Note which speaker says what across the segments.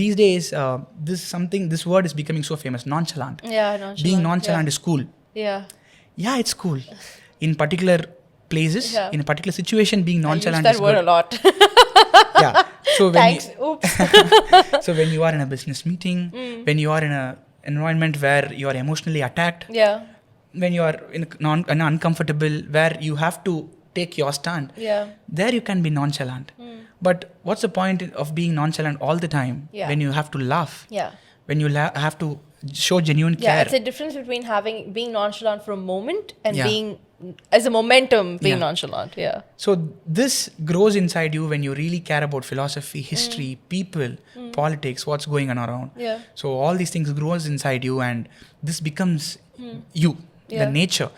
Speaker 1: these days, this word is becoming so famous, nonchalant.
Speaker 2: Yeah, nonchalant.
Speaker 1: Being nonchalant is cool.
Speaker 2: Yeah.
Speaker 1: Yeah, it's cool. In particular places,
Speaker 2: Yeah.
Speaker 1: in a particular situation, being nonchalant
Speaker 2: I use that word
Speaker 1: good.
Speaker 2: a lot.
Speaker 1: Yeah. So when
Speaker 2: Thanks. Oops.
Speaker 1: so when you are in a business meeting, when you are in an environment where you are emotionally attacked,
Speaker 2: Yeah.
Speaker 1: when you are in an uncomfortable, where you have to take your stand,
Speaker 2: Yeah.
Speaker 1: there you can be nonchalant. But what's the point of being nonchalant all the time when you have to laugh?
Speaker 2: Yeah.
Speaker 1: When you have to show genuine
Speaker 2: Yeah,
Speaker 1: care.
Speaker 2: it's a difference between being nonchalant for a moment and
Speaker 1: Yeah.
Speaker 2: being as a momentum being
Speaker 1: Yeah.
Speaker 2: nonchalant. Yeah.
Speaker 1: So this grows inside you when you really care about philosophy, history, people, politics, what's going on around.
Speaker 2: Yeah.
Speaker 1: So all these things grows inside you, and this becomes you,
Speaker 2: Yeah.
Speaker 1: the nature.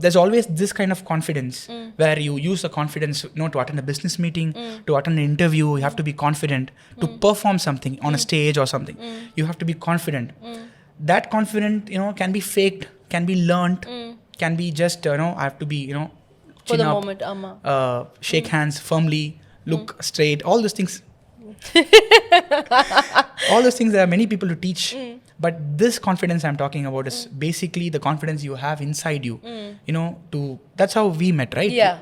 Speaker 1: There's always this kind of confidence where you use the confidence, to attend a business meeting, to attend an interview. You have to be confident to perform something on a stage or something. You have to be confident. That confident, can be faked, can be learnt, can be just, I have to be,
Speaker 2: For
Speaker 1: chin
Speaker 2: the
Speaker 1: up,
Speaker 2: moment, Amma.
Speaker 1: shake hands firmly, look straight, all those things. All those things, there are many people to teach. But this confidence I'm talking about is basically the confidence you have inside you. That's how we met, right?
Speaker 2: Yeah.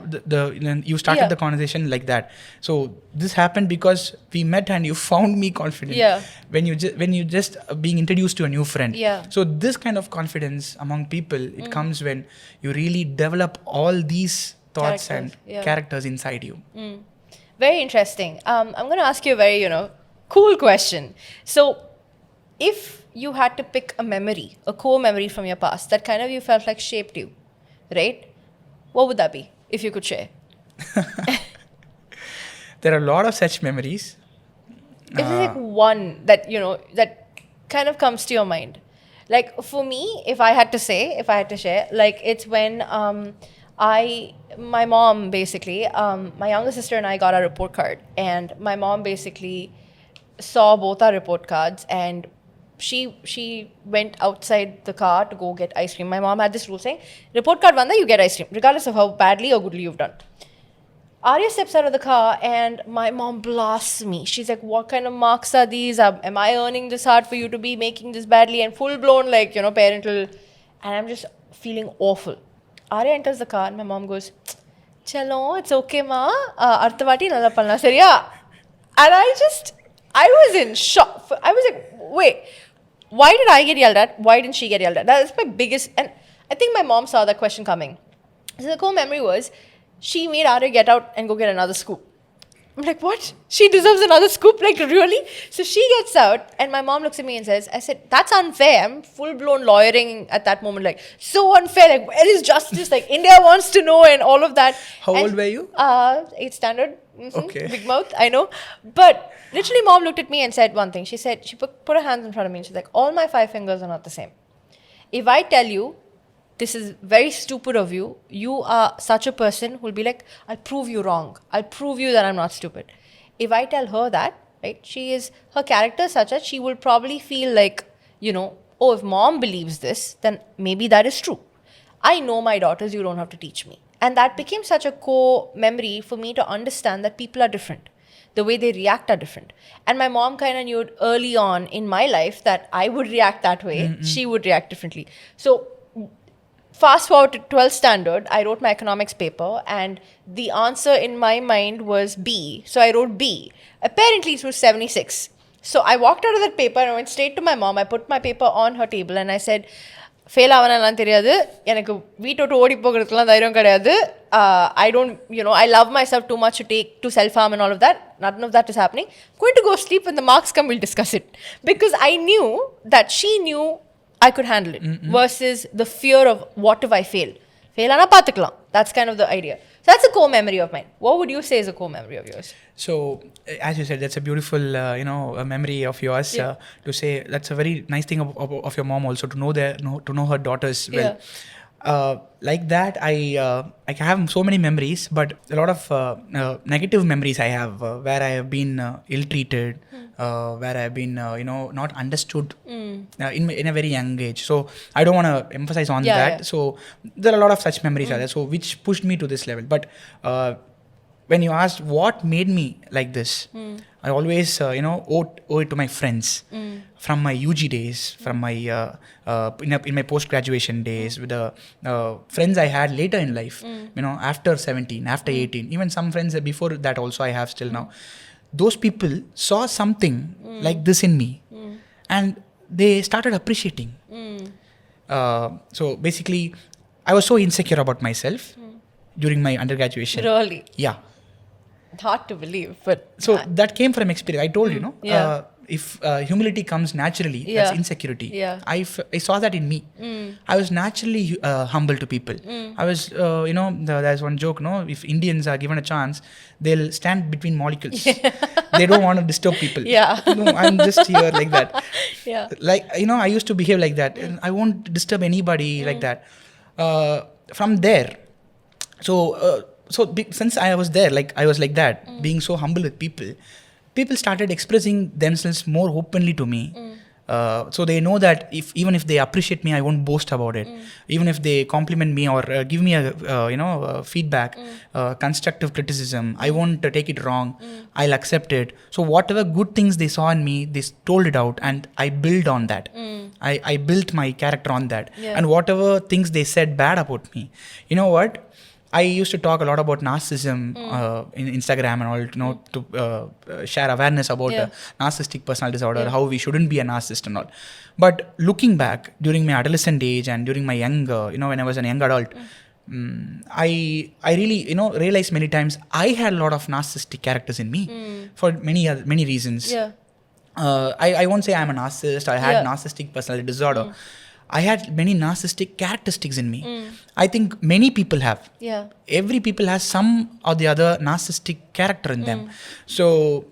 Speaker 1: You started the conversation like that. So this happened because we met and you found me confident.
Speaker 2: Yeah.
Speaker 1: When you just being introduced to a new friend.
Speaker 2: Yeah.
Speaker 1: So this kind of confidence among people, it comes when you really develop all these thoughts
Speaker 2: Characters,
Speaker 1: and characters inside you.
Speaker 2: Very interesting. I'm going to ask you a very, cool question. So, if you had to pick a memory, a core memory from your past that kind of you felt like shaped you, right? What would that be, if you could share?
Speaker 1: There are a lot of such memories.
Speaker 2: If there's like one that, that kind of comes to your mind. Like for me, if I had to share, like it's when my mom basically, my younger sister and I got our report card, and my mom basically saw both our report cards, and she went outside the car to go get ice cream. My mom had this rule saying, report card vanda, you get ice cream, regardless of how badly or goodly you've done. Arya steps out of the car and my mom blasts me. She's like, what kind of marks are these? Am I earning this hard for you to be making this badly? And full blown, like, parental. And I'm just feeling awful. Arya enters the car and my mom goes, chalo, it's okay, ma. Arthavati nalla panna, seriya? And I was in shock. I was like, wait, why did I get yelled at? Why didn't she get yelled at? That's my biggest, and I think my mom saw that question coming. So the core memory was, she made Arya get out and go get another scoop. I'm like, what? She deserves another scoop? Like, really? So she gets out and my mom looks at me and says, I said, that's unfair. I'm full-blown lawyering at that moment. Like, so unfair. Like, where is justice? Like, India wants to know and all of that.
Speaker 1: How old were you?
Speaker 2: 8th standard.
Speaker 1: Okay.
Speaker 2: Big mouth, I know. But literally mom looked at me and said one thing. She said, she put her hands in front of me and she's like, all my 5 fingers are not the same. If I tell you, this is very stupid of you, you are such a person who will be like, I'll prove you wrong. I'll prove you that I'm not stupid. If I tell her that, right, her character is such that she will probably feel like, oh, if mom believes this, then maybe that is true. I know my daughters, you don't have to teach me. And that became such a core memory for me to understand that people are different. The way they react are different. And my mom kind of knew early on in my life that I would react that way. She would react differently. So fast forward to 12th standard, I wrote my economics paper and the answer in my mind was B. So I wrote B. Apparently it was 76. So I walked out of that paper and I went straight to my mom. I put my paper on her table and I said, fail ஆவனாலாம் தெரியாது, எனக்கு வீட்டை விட்டு ஓடி போகிறதுக்குலாம் தைரியம் கிடையாது. I don't, I love myself too much to take to self-harm and all of that. None of that is happening. I'm going to go sleep. When the marks come, we'll discuss it. Because I knew that she knew I could handle it versus the fear of what if I fail. Fail ana paathukalam. That's kind of the idea. So that's a core memory of mine. What would you say is a core memory of yours?
Speaker 1: So, as you said, that's a beautiful, a memory of yours.
Speaker 2: Yeah.
Speaker 1: To say that's a very nice thing of your mom also to know her daughters well.
Speaker 2: Yeah.
Speaker 1: Like that, I have so many memories, but a lot of negative memories I have where I have been ill-treated, where I have been not understood in a very young age. So I don't want to emphasize on that. Yeah. So there are a lot of such memories are there. So which pushed me to this level. But when you asked what made me like this, I always, owe it to my friends from my UG days, from my, in my post-graduation days, with the friends I had later in life, after 17, after 18, even some friends before that also I have still now. Those people saw something like this in me and they started appreciating. So basically, I was so insecure about myself during my undergraduation.
Speaker 2: Really?
Speaker 1: Yeah.
Speaker 2: Hard to believe, but...
Speaker 1: So that came from experience. I told you,
Speaker 2: Yeah.
Speaker 1: If humility comes naturally,
Speaker 2: Yeah.
Speaker 1: that's insecurity.
Speaker 2: Yeah.
Speaker 1: I saw that in me. I was naturally humble to people. I was, there's one joke, if Indians are given a chance, they'll stand between molecules. They don't want to disturb people.
Speaker 2: Yeah.
Speaker 1: No, I'm just here like that.
Speaker 2: Yeah.
Speaker 1: Like, I used to behave like that. I won't disturb anybody like that. From there, since I was there, like I was like that, being so humble with people started expressing themselves more openly to me. So they know that even if they appreciate me, I won't boast about it. Even if they compliment me or give me a feedback, constructive criticism, I won't take it wrong. I'll accept it. So whatever good things they saw in me, they told it out, and I built on that. I built my character on that.
Speaker 2: Yeah.
Speaker 1: And whatever things they said bad about me, you know what? I used to talk a lot about narcissism in Instagram and all, to share awareness about narcissistic personality disorder, how we shouldn't be a narcissist and all. But looking back during my adolescent age and during my young, when I was a young adult, I really, realized many times I had a lot of narcissistic characters in me for many reasons.
Speaker 2: Yeah.
Speaker 1: I won't say I'm a narcissist. I had narcissistic personality disorder. I had many narcissistic characteristics in me. I think many people have.
Speaker 2: Yeah.
Speaker 1: Every people has some or the other narcissistic character in them. So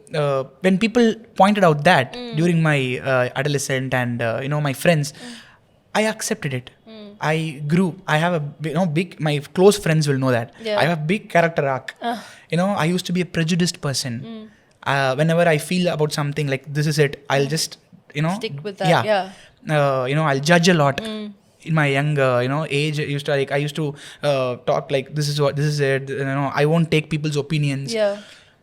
Speaker 1: when people pointed out that during my adolescent and my friends, I accepted it. I grew. I have a big. My close friends will know that.
Speaker 2: Yeah.
Speaker 1: I have a big character arc. I used to be a prejudiced person. Whenever I feel about something like this is it, I'll just
Speaker 2: Stick with that. Yeah.
Speaker 1: I'll judge a lot. In my young age, I used to talk like this is it. I won't take people's opinions.
Speaker 2: Yeah.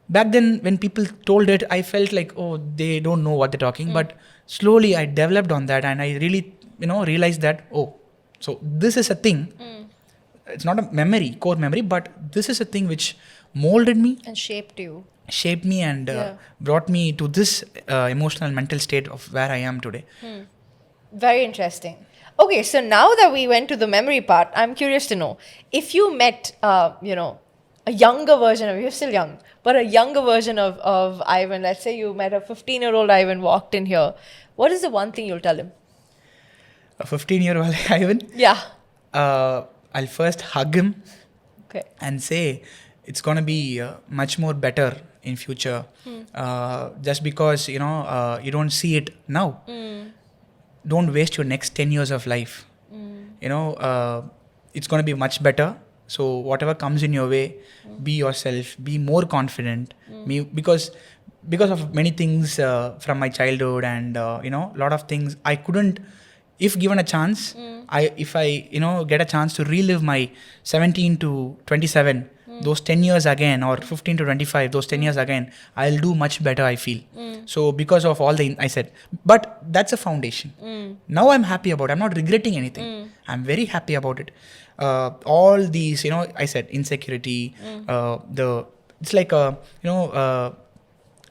Speaker 1: Back then, when people told it, I felt like, oh, they don't know what they're talking. But slowly, I developed on that, and I really realized that, oh, so this is a thing. It's not a core memory, but this is a thing which molded me
Speaker 2: And shaped you.
Speaker 1: and brought me to this emotional and mental state of where I am today.
Speaker 2: Very interesting. Okay, so now that we went to the memory part, I'm curious to know if you met, a younger version of, you're still young, but a younger version of Ivan. Let's say you met a 15-year-old Ivan, walked in here. What is the one thing you'll tell him?
Speaker 1: A 15-year-old Ivan,
Speaker 2: Yeah.
Speaker 1: I'll first hug him
Speaker 2: Okay.
Speaker 1: and say it's gonna be much more better in future. Just because you don't see it now. Don't waste your next 10 years of life. It's going to be much better. So whatever comes in your way, be yourself, be more confident. Because of many things from my childhood and a lot of things I couldn't. If given a chance, if I get a chance to relive my 17 to 27, those 10 years again, or 15 to 25, those 10 years again, I'll do much better, I feel. So because of all I said, but that's a foundation. Now I'm happy about it. I'm not regretting anything. I'm very happy about it. All these, I said insecurity, it's like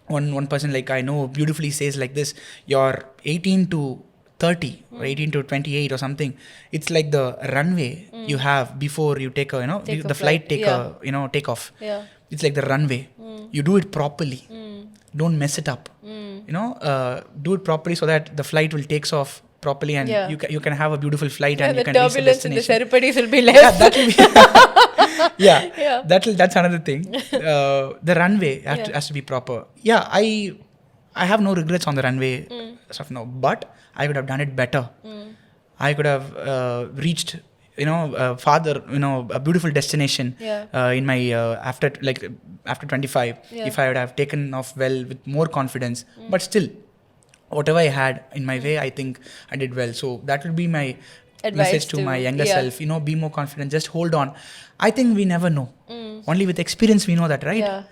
Speaker 1: one person like I know beautifully says like this, you're 18 to 30 or 18 to 28 or something. It's like the runway you have before you take the flight take off.
Speaker 2: Yeah.
Speaker 1: It's like the runway. You do it properly. Don't mess it up. Do it properly so that the flight will takes off properly and you can have a beautiful flight and you can reach the
Speaker 2: turbulence and the
Speaker 1: destination.
Speaker 2: Seripattis will be less.
Speaker 1: Yeah, that will be that's another thing. The runway has to be proper. Yeah, I have no regrets on the runway as of now, but I could have done it better. I could have reached, farther, a beautiful destination in my after 25. If I would have taken off well with more confidence, but still, whatever I had in my way, I think I did well. So that will be my
Speaker 2: Advice
Speaker 1: message to my younger self. Be more confident. Just hold on. I think we never know. Only with experience we know that, right?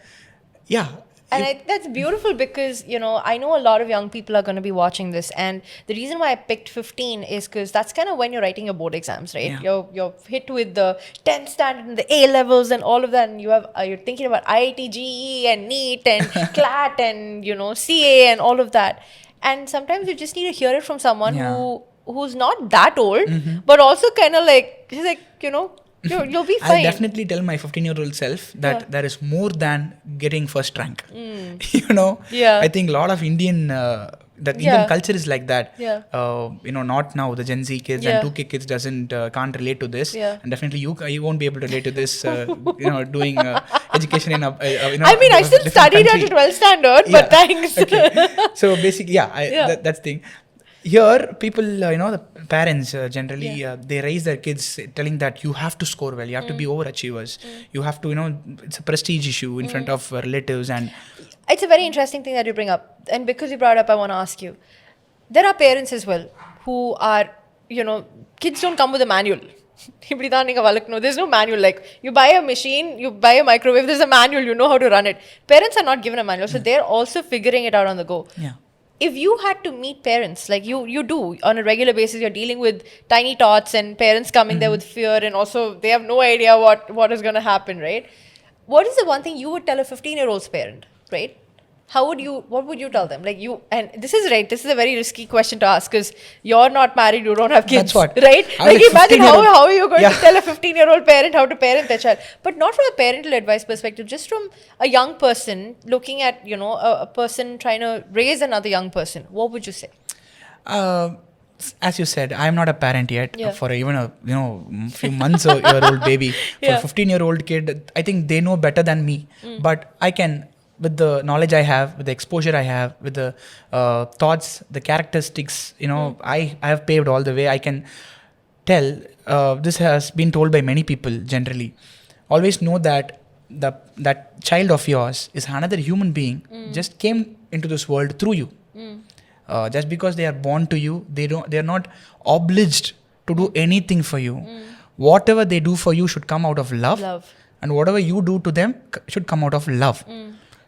Speaker 1: Yeah.
Speaker 2: And that's beautiful because, I know a lot of young people are going to be watching this. And the reason why I picked 15 is because that's kind of when you're writing your board exams, right?
Speaker 1: Yeah.
Speaker 2: You're hit with the 10th standard and the A levels and all of that. And you're thinking about IIT, GE and NEET and CLAT and, CA and all of that. And sometimes you just need to hear it from someone who's not that old, but also kind of like, he's like, you'll be fine.
Speaker 1: I'll definitely tell my 15-year-old self that there is more than getting first rank. I think a lot of Indian culture is like that. Not now. The Gen Z kids and 2K kids can't relate to this. And definitely you won't be able to relate to this. Doing education in a
Speaker 2: I still studied at 12th standard, but thanks.
Speaker 1: Okay. So basically, that's the thing. Here, people, the parents generally, they raise their kids telling that you have to score well, you have to be overachievers, you have to, it's a prestige issue in front of relatives. And
Speaker 2: it's a very interesting thing that you bring up. And because you brought it up, I want to ask you, there are parents as well who are, kids don't come with a manual. There's no manual. Like, you buy a machine, you buy a microwave, there's a manual, you know how to run it. Parents are not given a manual, so they're also figuring it out on the go.
Speaker 1: Yeah.
Speaker 2: If you had to meet parents, like you do on a regular basis, you're dealing with tiny tots and parents coming there with fear, and also they have no idea what is going to happen, right? What is the one thing you would tell a 15-year-old's parent, right? What would you tell them? And this is a very risky question to ask because you're not married, you don't have kids.
Speaker 1: That's what.
Speaker 2: Right?
Speaker 1: Like
Speaker 2: imagine how are you going to tell a 15-year-old parent how to parent their child? But not from a parental advice perspective, just from a young person looking at, a person trying to raise another young person. What would you say?
Speaker 1: As you said, I'm not a parent yet for even a few months year old baby. For a 15-year-old kid, I think they know better than me. But I can, with the knowledge I have, with the exposure I have, with the thoughts, the characteristics, I have paved all the way. I can tell, this has been told by many people generally. Always know that that child of yours is another human being, just came into this world through you. Just because they are born to you, they are not obliged to do anything for you. Whatever they do for you should come out of love. And whatever you do to them should come out of love.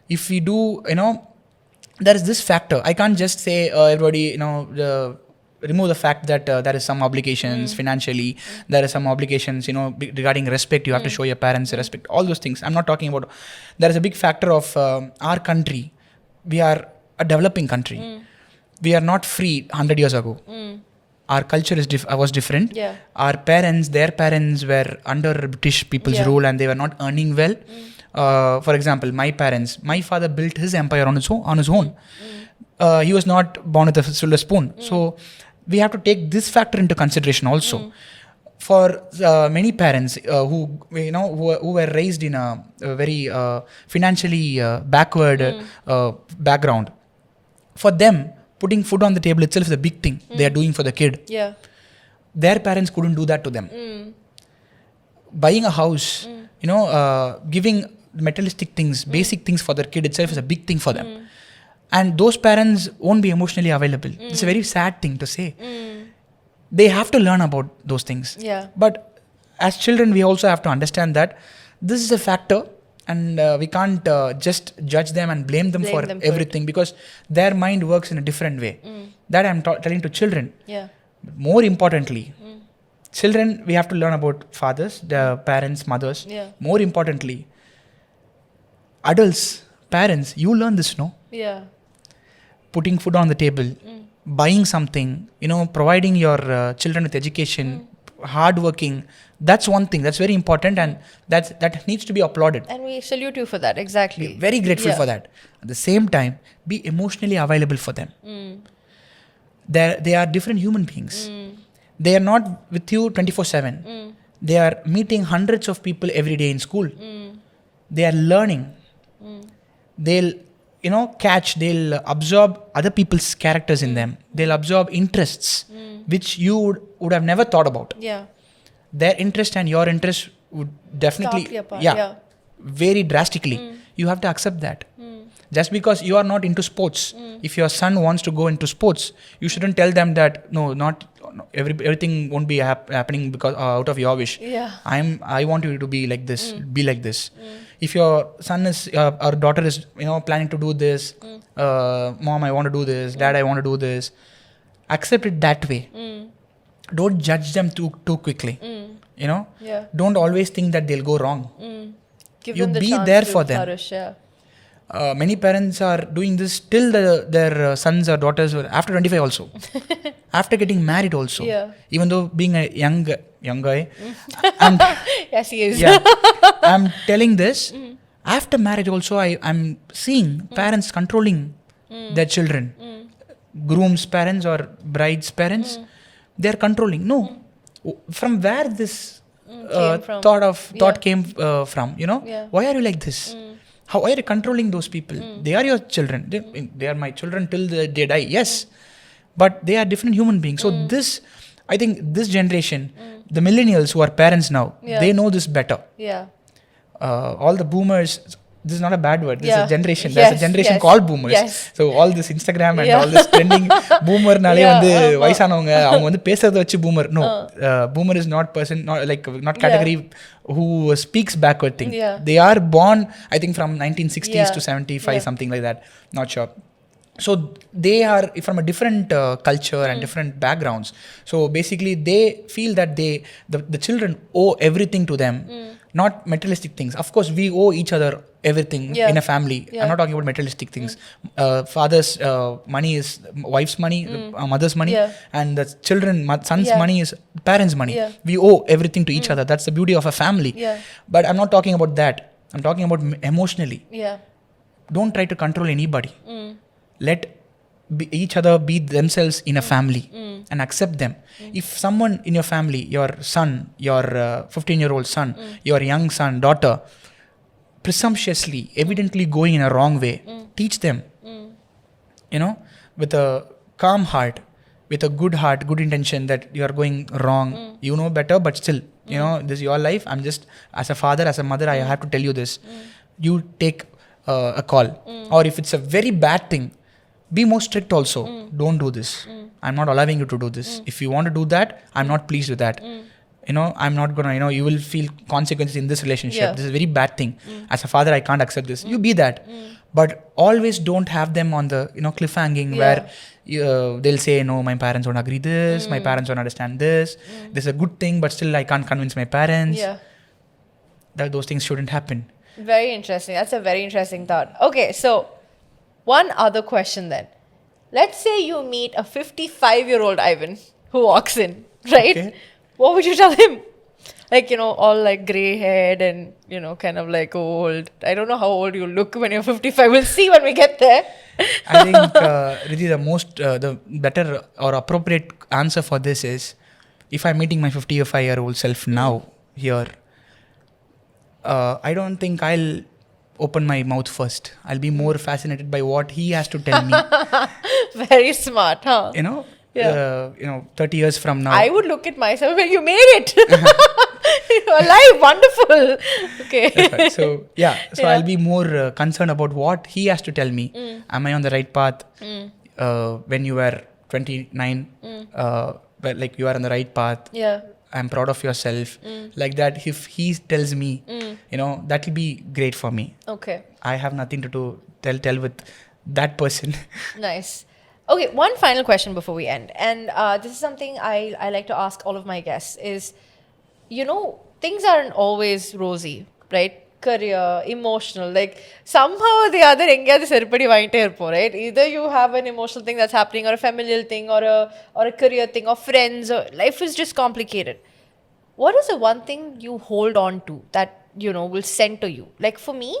Speaker 1: If we do, there is this factor. I can't just say everybody, remove the fact that there is some obligations financially, there is some obligations, regarding respect. You have to show your parents respect. All those things. I'm not talking about. There is a big factor of our country. We are a developing country. We are not free 100 years ago. Our culture was different. Yeah. Our parents, their parents were under British people's rule and they were not earning well. For example, my father built his empire on his own. He was not born with a silver spoon. So we have to take this factor into consideration also. For many parents who were raised in a very financially backward background, for them, putting food on the table itself is a big thing they are doing for the kid. Yeah. Their parents couldn't do that to them. Buying a house, giving materialistic things, basic things for their kid itself is a big thing for them. And those parents won't be emotionally available. It's a very sad thing to say. They have to learn about those things. Yeah. But as children, we also have to understand that this is a factor. And we can't just judge them and blame them for everything because their mind works in a different way. That I'm telling to children. Yeah. But more importantly, children, we have to learn about fathers, the parents, mothers. Yeah. More importantly, adults, parents, you learn this, no? Yeah. Putting food on the table, buying something, providing your children with education, hardworking. That's one thing. That's very important and that needs to be applauded. And we salute you for that. Exactly. We're very grateful for that. At the same time, be emotionally available for them. They are different human beings. They are not with you 24/7. They are meeting hundreds of people every day in school. They are learning. They'll they'll absorb other people's characters in them. They'll absorb interests which you would have never thought about. Yeah. Their interest and your interest would definitely vary drastically. You have to accept that. Just because you are not into sports, if your son wants to go into sports, you shouldn't tell them that everything won't be happening because out of your wish.
Speaker 2: Yeah.
Speaker 1: I want you to be like this, be like this. If your son is or daughter is planning to do this, mom, I want to do this, dad, I want to do this, accept it that way. Don't judge them too quickly.
Speaker 2: Yeah.
Speaker 1: Don't always think that they'll go wrong.
Speaker 2: Give
Speaker 1: You
Speaker 2: them the
Speaker 1: be
Speaker 2: chance
Speaker 1: there
Speaker 2: to
Speaker 1: for them.
Speaker 2: flourish, yeah.
Speaker 1: Many parents are doing this till their sons or daughters were after 25 also. After getting married also.
Speaker 2: Yeah.
Speaker 1: Even though being a young guy, I'm,
Speaker 2: Yes, he is.
Speaker 1: yeah, I'm telling this. After marriage also, I'm seeing parents controlling their children. Groom's parents or bride's parents, they're controlling. No. From where this
Speaker 2: Came from.
Speaker 1: thought came from,
Speaker 2: Yeah.
Speaker 1: why are you like this? How are you controlling those people? They are your children. They are my children till they die. Yes, but they are different human beings. So I think this generation, the millennials who are parents now,
Speaker 2: Yeah.
Speaker 1: they know this better.
Speaker 2: Yeah.
Speaker 1: All the boomers. This is not a bad word. This is
Speaker 2: Yeah.
Speaker 1: a generation.
Speaker 2: Yes,
Speaker 1: There's a generation
Speaker 2: yes,
Speaker 1: called boomers.
Speaker 2: yes.
Speaker 1: So all this Instagram and
Speaker 2: Yeah.
Speaker 1: all this trending boomer நாலே
Speaker 2: Yeah,
Speaker 1: வந்து
Speaker 2: ஆமா.
Speaker 1: வயசானவங்க அவங்க வந்து பேசுறத வச்சு boomer. No, boomer is not person, not category who speaks backward thing.
Speaker 2: Yeah.
Speaker 1: They are born, I think, from 1960s
Speaker 2: Yeah.
Speaker 1: to 75,
Speaker 2: Yeah.
Speaker 1: something like that. Not sure. So they are from a different culture and different backgrounds. So basically they feel that the children owe everything to them, not materialistic things. Of course we owe each other everything
Speaker 2: Yeah.
Speaker 1: in a family.
Speaker 2: Yeah.
Speaker 1: I'm not talking about materialistic things. Father's money is wife's money, mother's money,
Speaker 2: Yeah.
Speaker 1: and the son's
Speaker 2: Yeah.
Speaker 1: money is parents' money.
Speaker 2: Yeah.
Speaker 1: We owe everything to each other. That's the beauty of a family.
Speaker 2: Yeah.
Speaker 1: But I'm not talking about that. I'm talking about emotionally.
Speaker 2: Yeah.
Speaker 1: Don't try to control anybody. Let each other be themselves in a family and accept them. If someone in your family, your son, your 15-year-old son, your young son, daughter, presumptuously, evidently going in a wrong way, teach them. With a calm heart, with a good heart, good intention that you are going wrong. You know better, but still, this is your life. I'm just, as a father, as a mother, I have to tell you this. You take a call. Or if it's a very bad thing, be more strict also. Don't do this. I'm not allowing you to do this. If you want to do that, I'm not pleased with that. I'm not gonna, you will feel consequences in this relationship.
Speaker 2: Yeah.
Speaker 1: This is a very bad thing. As a father, I can't accept this. You be that. But always don't have them on the, cliffhanging where they'll say, no, my parents don't agree this, my parents don't understand this. This is a good thing, but still I can't convince my parents.
Speaker 2: Yeah.
Speaker 1: Those things shouldn't happen.
Speaker 2: Very interesting. That's a very interesting thought. Okay, so one other question then. Let's say you meet a 55-year-old Ivan who walks in, right?
Speaker 1: Okay.
Speaker 2: What would you tell him? Like, all like grey haired and, kind of like old. I don't know how old you look when you're 55. We'll see when we get there.
Speaker 1: I think really the better or appropriate answer for this is, if I'm meeting my 55-year-old self now here, I don't think I'll open my mouth first. I'll be more fascinated by what he has to tell me.
Speaker 2: Very smart, huh?
Speaker 1: 30 years from now.
Speaker 2: I would look at myself and you made it. You're alive, wonderful. Okay.
Speaker 1: So I'll be more concerned about what he has to tell me. Am I on the right path? When you were 29, like you are on the right path.
Speaker 2: Yeah.
Speaker 1: I'm proud of yourself. Like that, if he tells me, that will be great for me.
Speaker 2: Okay.
Speaker 1: I have nothing to tell with that person.
Speaker 2: Nice. Okay, one final question before we end. And this is something I like to ask all of my guests is, things aren't always rosy, right? Career, emotional, like somehow or the other, right? Either you have an emotional thing that's happening, or a familial thing, or a career thing, or friends, or life is just complicated. What is the one thing you hold on to that, will center you? Like for me,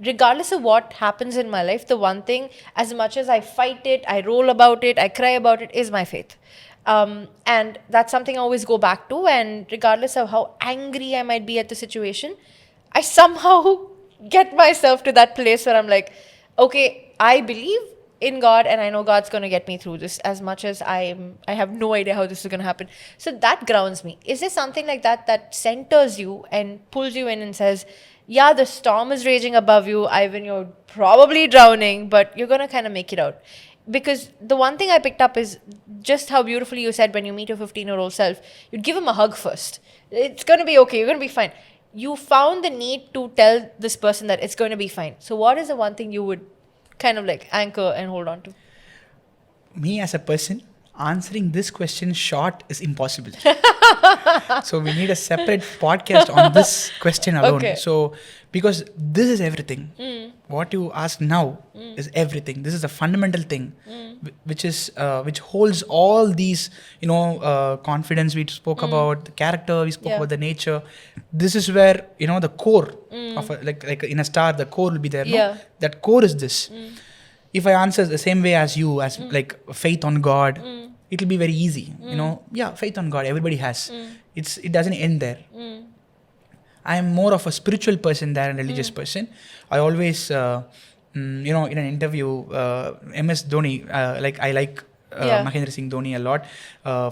Speaker 2: regardless of what happens in my life, the one thing, as much as I fight it, I roll about it, I cry about it, is my faith. And that's something I always go back to. And regardless of how angry I might be at the situation, I somehow get myself to that place where I'm like, okay, I believe in God, and I know God's going to get me through this. As much as I have no idea how this is going to happen. So that grounds me. Is there something like that centers you and pulls you in and says, yeah, the storm is raging above you, Ivan, you're probably drowning, but you're going to kind of make it out? Because the one thing I picked up is just how beautifully you said when you meet your 15-year-old self, you'd give him a hug first. It's going to be okay. You're going to be fine. You found the need to tell this person that it's going to be fine. So what is the one thing you would kind of like anchor and hold on to?
Speaker 1: Me as a person, answering this question short is impossible. So we need a separate podcast on this question alone.
Speaker 2: Okay.
Speaker 1: So because this is everything. What you ask now is everything. This is a fundamental thing, which holds all these, confidence we spoke about, the character we spoke about, the nature. This is where the core of like in a star, the core will be there.
Speaker 2: Yeah.
Speaker 1: No? That core is this. If I answer the same way as you, as like faith on God, it'll be very easy. Faith on God, everybody has. It doesn't end there. I am more of a spiritual person than a religious person. I always, in an interview, MS Dhoni, I like Mahendra Singh Dhoni a lot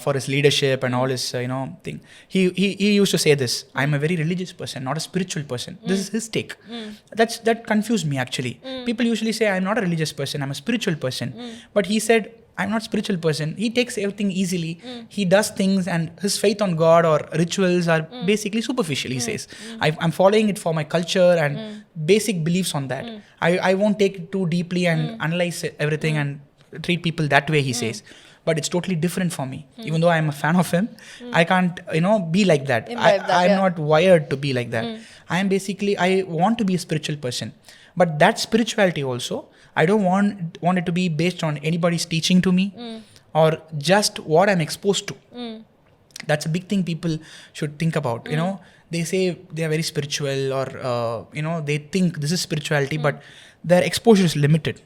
Speaker 1: for his leadership and all his, thing. He used to say this: I'm a very religious person, not a spiritual person. This is his take. That confused me actually. People usually say I'm not a religious person, I'm a spiritual person. But he said, I'm not a spiritual person. He takes everything easily. He does things, and his faith on God or rituals are basically superficial, he says. I'm following it for my culture and basic beliefs on that. I won't take it too deeply and analyze everything and treat people that way, he says. But it's totally different for me. Even though I'm a fan of him, I can't, be like that. I'm not wired to be like that. I want to be a spiritual person. But that spirituality also, I don't want it to be based on anybody's teaching to me or just what I'm exposed to. That's a big thing people should think about. They say they are very spiritual or, they think this is spirituality, but their exposure is limited.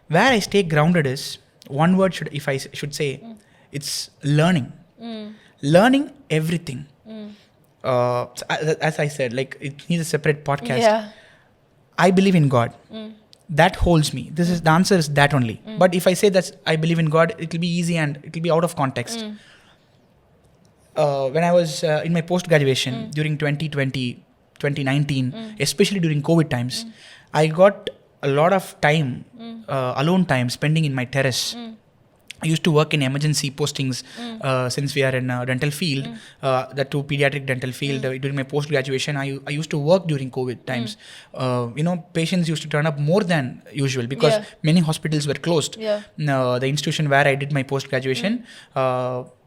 Speaker 1: Where I stay grounded is, one word if I should say, it's learning. Learning everything. As I said, like it needs a separate podcast.
Speaker 2: Yeah.
Speaker 1: I believe in God. That holds me. The answer is that only. But if I say that I believe in God, it will be easy and it will be out of context. When I was in my post-graduation during 2020, 2019, especially during COVID times, I got a lot of time, alone time, spending in my terrace. I used to work in emergency postings since we are in dental field, that too pediatric dental field. During my post-graduation, I used to work during COVID times. Patients used to turn up more than usual because many hospitals were closed. The institution where I did my post-graduation,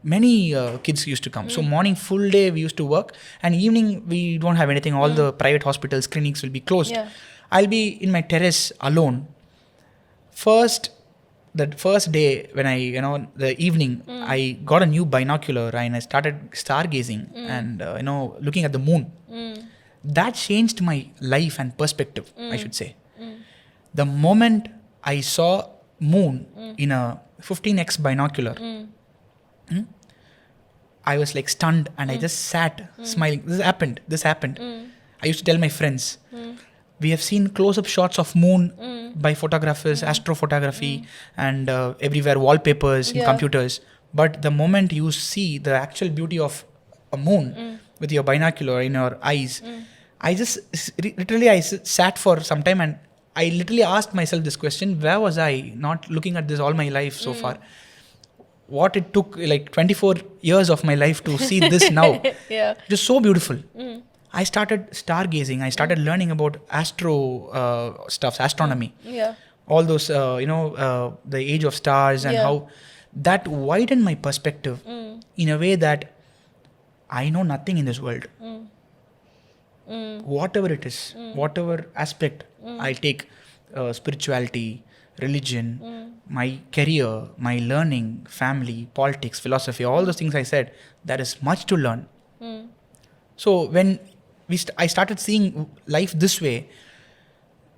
Speaker 1: many kids used to come. So morning, full day we used to work, and evening we don't have anything. All the private hospitals, clinics will be closed. I'll be in my terrace alone. The first day when the evening, I got a new binocular and I started stargazing and, looking at the moon. That changed my life and perspective, I should say. The moment I saw moon in a 15x binocular, I was like stunned and I just sat smiling. This happened. I used to tell my friends, we have seen close-up shots of moon by photographers, astrophotography, and everywhere wallpapers in computers. But the moment you see the actual beauty of a moon with your binocular in your eyes, I sat for some time and I literally asked myself this question: where was I not looking at this all my life so far? What it took like 24 years of my life to see this now. Just so beautiful. I started stargazing. I started learning about astronomy. All those, the age of stars and how that widened my perspective in a way that I know nothing in this world. Whatever it is, whatever aspect I take, spirituality, religion, my career, my learning, family, politics, philosophy, all those things I said, there is much to learn. So when I started seeing life this way,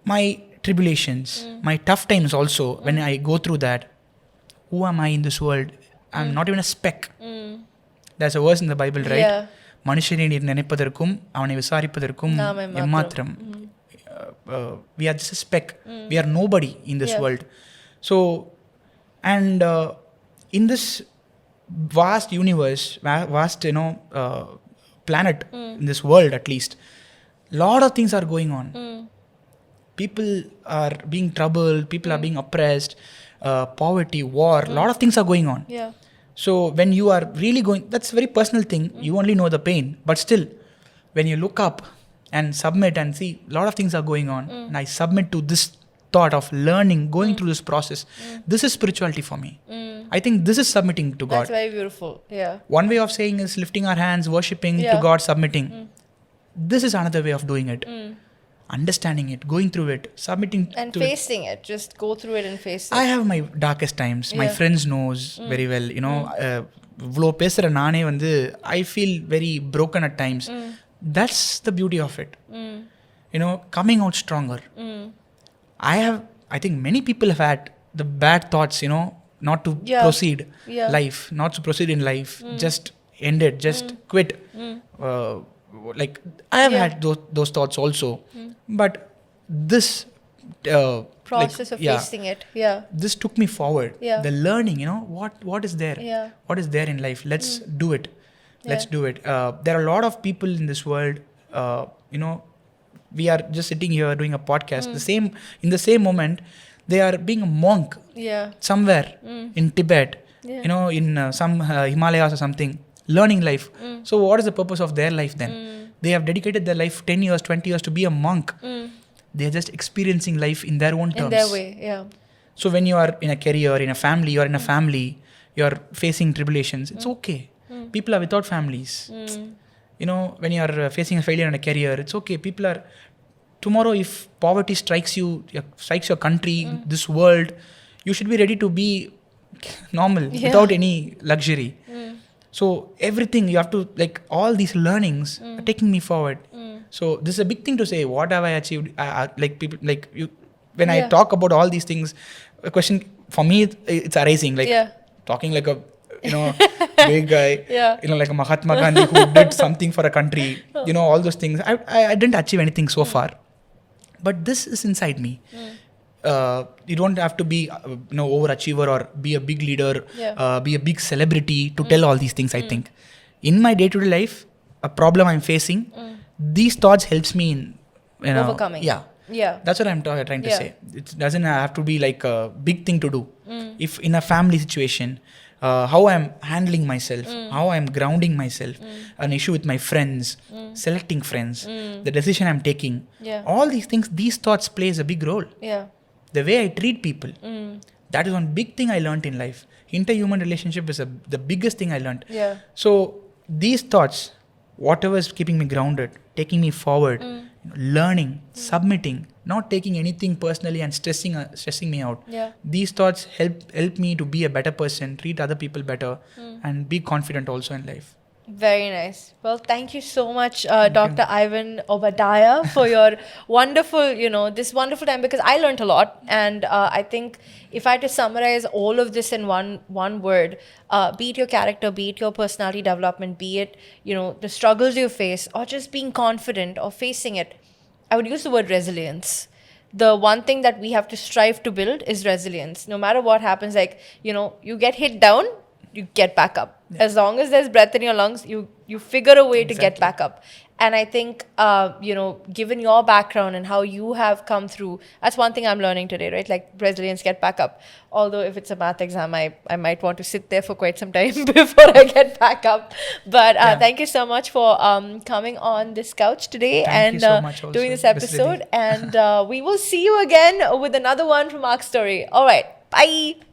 Speaker 1: my tribulations, my tough times also, when I go through that, who am I in this world? I'm not even a speck. There's a verse in the Bible, right? மனுஷனை நீர் நினைப்பதற்கும் அவனை விசாரிப்பதற்கும் எம்மாத்திரம். We are just a speck. We are nobody in this world. So, and in this vast universe, vast, planet, in this world at least, lot of things are going on. People are being troubled, people are being oppressed, poverty, war, lot of things are going on.
Speaker 2: Yeah.
Speaker 1: So when you are really going, that's a very personal thing. You only know the pain, but still, when you look up and submit and see, a lot of things are going on, and I submit to this thought of learning, going through this process. This is spirituality for me. I think this is submitting to God.
Speaker 2: That's very beautiful. Yeah.
Speaker 1: One way of saying is lifting our hands, worshipping to God, submitting. This is another way of doing it. Understanding it, going through it, submitting
Speaker 2: And
Speaker 1: to
Speaker 2: facing it. Just go through it and face it.
Speaker 1: I have my darkest times. My friends knows very well. இவ்வளோ பேசுகிற நானே வந்து I feel very broken at times. That's the beauty of it. Coming out stronger. I think many people have had the bad thoughts, not to proceed life, not to proceed in life, just end it, just quit. Like I have had those thoughts also, but this
Speaker 2: process of facing it,
Speaker 1: this took me forward. The learning, what is there, what is there in life. Let's do it. Let's do it. There are a lot of people in this world. We are just sitting here doing a podcast. In the same moment, they are being a monk somewhere in Tibet, in some Himalayas or something, learning life. So what is the purpose of their life then? They have dedicated their life 10 years, 20 years to be a monk. They are just experiencing life in their own terms.
Speaker 2: In their way,
Speaker 1: So when you are in a career, in a family, you are in a family, you are facing tribulations, it's okay. People are without families. When you are facing a failure in a career, it's okay. People are... Tomorrow, if poverty strikes you, strikes your country, this world, you should be ready to be normal, without any luxury. So everything you have to, like, all these learnings are taking me forward. So this is a big thing to say. What have I achieved? Like people, like you, when I talk about all these things, a question for me, it's arising. Like talking like a big guy, like a Mahatma Gandhi who did something for a country. All those things. I didn't achieve anything so far, but this is inside me. You don't have to be overachiever or be a big leader, be a big celebrity to tell all these things. I think in my day-to-day life, a problem I'm facing, these thoughts helps me in
Speaker 2: overcoming.
Speaker 1: That's what I'm trying to say. It doesn't have to be like a big thing to do. If in a family situation, how I'm handling myself, how I'm grounding myself, an issue with my friends, selecting friends, the decision I'm taking, all these things, these thoughts plays a big role. The way I treat people, that is one big thing I learned in life. Interhuman relationship is the biggest thing I learned. So these thoughts, whatever is keeping me grounded, taking me forward, learning, submitting, not taking anything personally and stressing me out. These thoughts help me to be a better person, treat other people better, and be confident also in life.
Speaker 2: Very nice. Well, thank you so much, Dr. Ivan Obadiah, for your wonderful, this wonderful time, because I learned a lot. And I think if I had to summarize all of this in one word, be it your character, be it your personality development, be it, the struggles you face, or just being confident or facing it, I would use the word resilience. The one thing that we have to strive to build is resilience. No matter what happens, like, you get hit down, you get back up. As long as there's breath in your lungs, you figure a way to get back up. And I think, given your background and how you have come through, that's one thing I'm learning today, right? Like, resilience, get back up. Although if it's a math exam, I might want to sit there for quite some time before I get back up. But thank you so much for coming on this couch today and
Speaker 1: so much also,
Speaker 2: doing this episode. And we will see you again with another one from Arkstorie. All right. Bye.